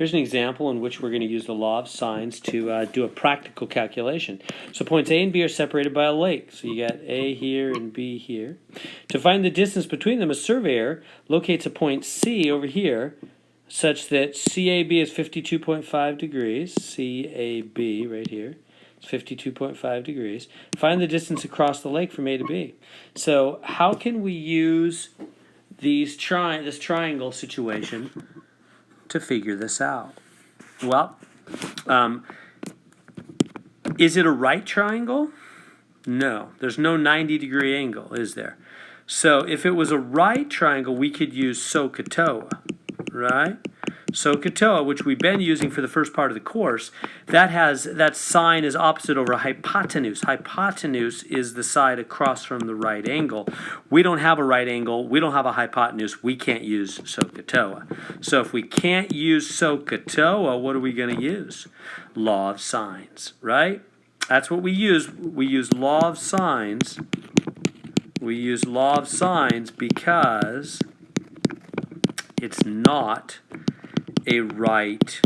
Here's an example in which we're going to use the law of sines to do a practical calculation. So points A and B are separated by a lake. So you got A here and B here. To find the distance between them, a surveyor locates a point C over here such that CAB is 52.5 degrees. CAB right here is 52.5 degrees. Find the distance across the lake from A to B. So how can we use this triangle situation to figure this out? Well, is it a right triangle? No, there's no 90-degree angle, is there? So if it was a right triangle, we could use SOHCAHTOA, right? SOHCAHTOA, which we've been using for the first part of the course, that sine is opposite over hypotenuse. Hypotenuse is the side across from the right angle. We don't have a right angle. We don't have a hypotenuse. We can't use SOHCAHTOA. So if we can't use SOHCAHTOA, what are we going to use? Law of sines, right? That's what we use. We use law of sines. We use law of sines because it's not a right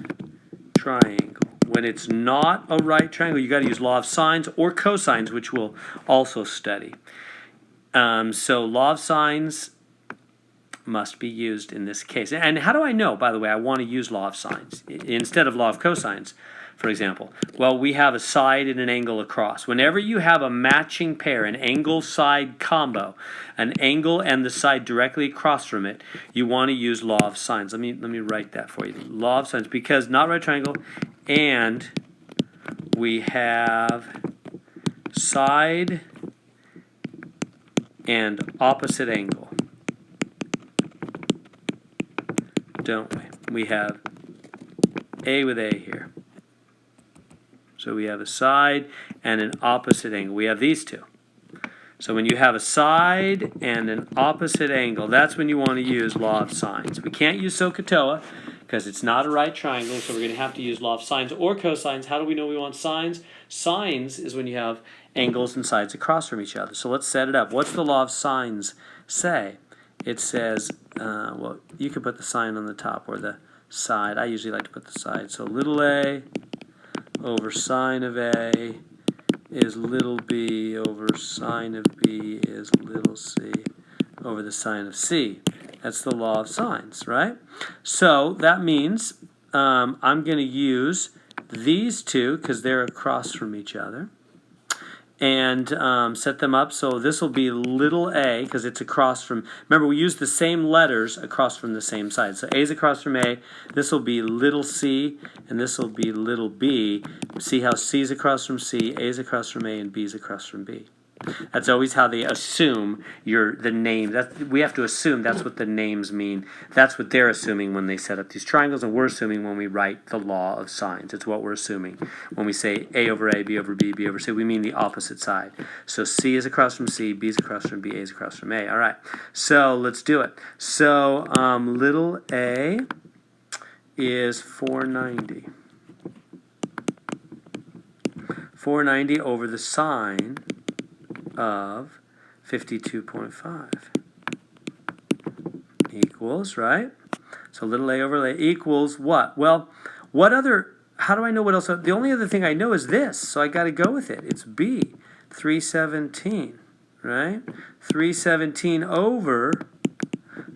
triangle. When it's not a right triangle, you got to use law of sines or cosines, which we'll also study. So law of sines must be used in this case. And how do I know, by the way, I want to use law of sines instead of law of cosines, for example? Well, we have a side and an angle across. Whenever you have a matching pair, an angle-side combo, an angle and the side directly across from it, you want to use law of sines. Let me write that for you. Law of sines, because not right triangle, and we have side and opposite angle, don't we? We have A with A here. So we have a side and an opposite angle. We have these two. So when you have a side and an opposite angle, that's when you want to use law of sines. We can't use SOHCAHTOA because it's not a right triangle, so we're going to have to use law of sines or cosines. How do we know we want sines? Sines is when you have angles and sides across from each other. So let's set it up. What's the law of sines say? It says, well, you could put the sign on the top or the side. I usually like to put the side. So little a over sine of A is little b over sine of b is little c over the sine of c. That's the law of sines, right? So that means I'm going to use these two because they're across from each other and set them up. So this will be little a because it's across from, remember we use the same letters across from the same side. So A is across from A, this will be little c, and this will be little b. See how C is across from C, A is across from A, and B is across from B. That's always how they assume the name. We have to assume that's what the names mean. That's what they're assuming when they set up these triangles, and we're assuming when we write the law of sines. It's what we're assuming. When we say A over A, B over B, B over C, we mean the opposite side. So C is across from C, B is across from B, A is across from A. All right, so let's do it. So little a is 490. 490 over the sine of 52.5 equals, right? So little a over a equals what? Well, how do I know what else? The only other thing I know is this, so I got to go with it. It's B, 317, right? 317 over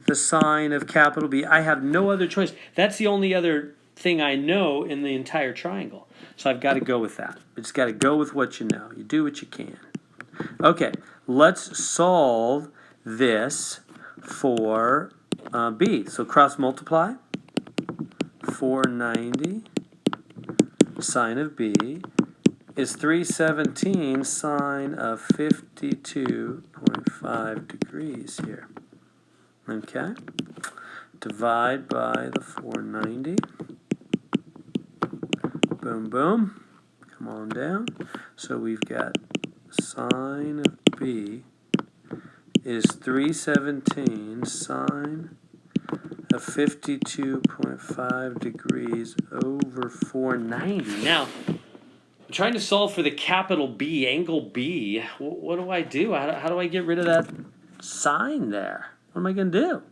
the sine of capital B. I have no other choice. That's the only other thing I know in the entire triangle. So I've got to go with that. You just got to go with what you know. You do what you can. Okay, let's solve this for B. So cross multiply. 490 sine of B is 317 sine of 52.5 degrees here. Okay, divide by the 490. Boom, boom. Come on down. So we've got sine of B is 317 sine of 52.5 degrees over 490. Now, I'm trying to solve for the capital B, angle B. What do I do? How do I get rid of that sine there? What am I going to do?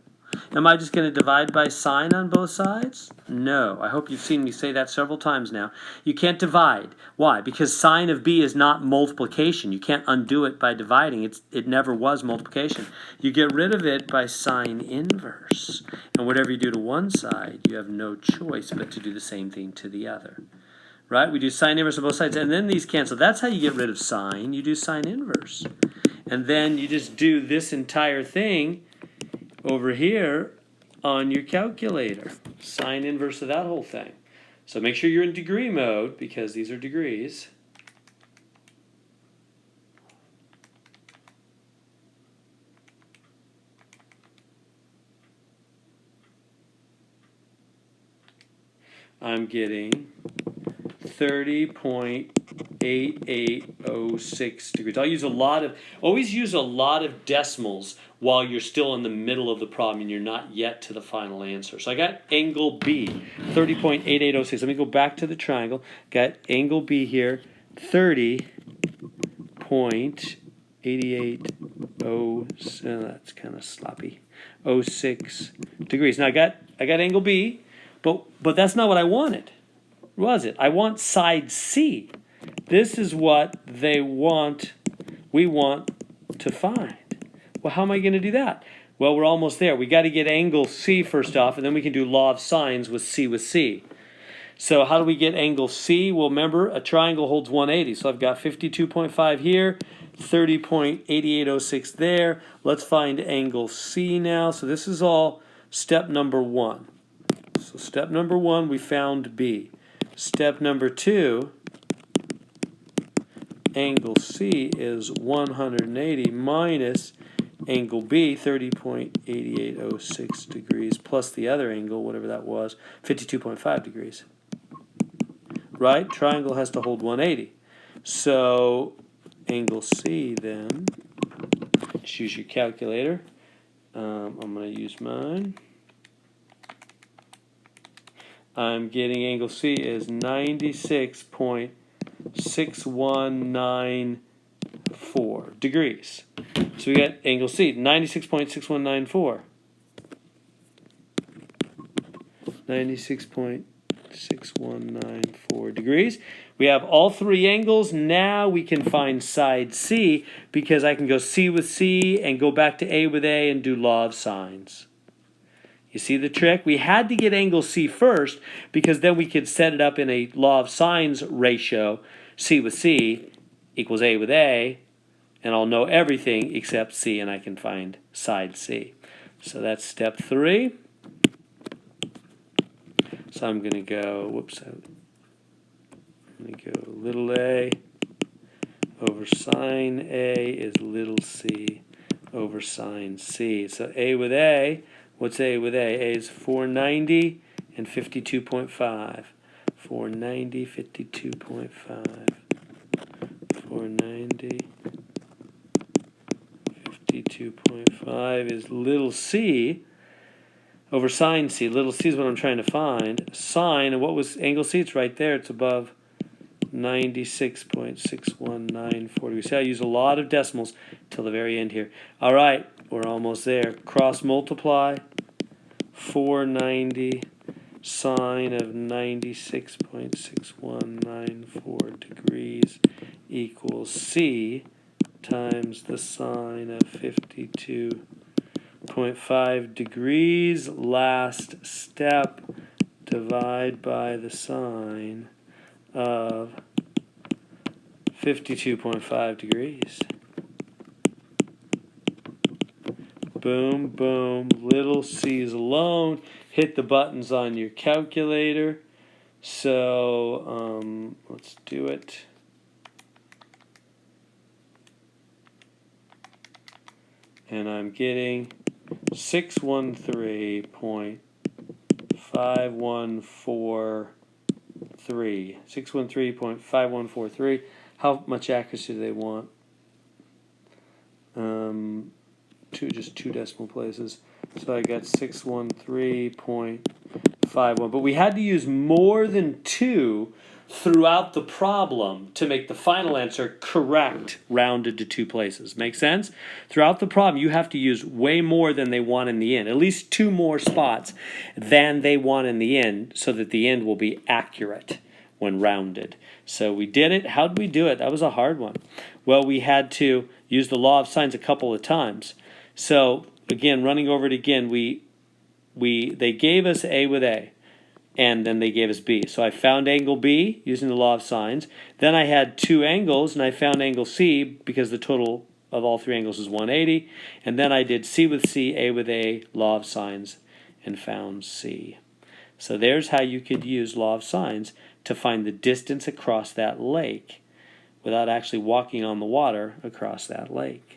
Am I just going to divide by sine on both sides? No. I hope you've seen me say that several times now. You can't divide. Why? Because sine of b is not multiplication. You can't undo it by dividing. It never was multiplication. You get rid of it by sine inverse. And whatever you do to one side, you have no choice but to do the same thing to the other. Right? We do sine inverse on both sides, and then these cancel. That's how you get rid of sine. You do sine inverse. And then you just do this entire thing over here on your calculator. Sine inverse of that whole thing. So make sure you're in degree mode, because these are degrees. I'm getting 30.8806 degrees. Always use a lot of decimals while you're still in the middle of the problem and you're not yet to the final answer. So I got angle B, 30.8806. Let me go back to the triangle. Got angle B here, 30.8806. That's kind of sloppy. 06 degrees. Now I got angle B, but that's not what I wanted. Was it? I want side C. This is what we want to find. Well, how am I going to do that? Well, we're almost there. We got to get angle C first off, and then we can do law of sines with C. So how do we get angle C? Well, remember, a triangle holds 180. So I've got 52.5 here, 30.8806 there. Let's find angle C now. So this is all step number 1. So step number 1, we found B. Step number 2, angle C is 180 minus angle B, 30.8806 degrees, plus the other angle, whatever that was, 52.5 degrees. Right? Triangle has to hold 180. So angle C then, choose your calculator. I'm going to use mine. I'm getting angle C is 96.6194 degrees. So we got angle C, 96.6194. 96.6194 degrees. We have all three angles. Now we can find side C, because I can go C with C and go back to A with A and do law of sines. You see the trick? We had to get angle C first, because then we could set it up in a law of sines ratio. C with C equals A with A, and I'll know everything except C, and I can find side C. So that's step 3. So I'm going to go, little a over sine A is little c over sine C. So A with A, what's A with A? A is 490 and 52.5. 490, 52.5. 490, 52.5 is little c over sine C. Little c is what I'm trying to find. Sine, and what was angle C? It's right there. It's above 96.6194 degrees. See, I use a lot of decimals till the very end here. All right, we're almost there. Cross multiply. 490 sine of 96.6194 degrees equals C times the sine of 52.5 degrees. Last step, divide by the sine of 52.5 degrees. Boom, boom, little c's alone. Hit the buttons on your calculator. So let's do it. And I'm getting 613.5143. 613.5143. How much accuracy do they want? Just two decimal places. So I got 613.5143. 5-1. But we had to use more than 2 throughout the problem to make the final answer correct, rounded to 2 places. Make sense? Throughout the problem, you have to use way more than they want in the end. At least 2 more spots than they want in the end, so that the end will be accurate when rounded. So we did it. How did we do it? That was a hard one. Well, we had to use the law of sines a couple of times. So again, running over it again, they gave us A with A, and then they gave us B. So I found angle B using the law of sines. Then I had 2 angles, and I found angle C because the total of all 3 angles is 180. And then I did C with C, A with A, law of sines, and found C. So there's how you could use law of sines to find the distance across that lake without actually walking on the water across that lake.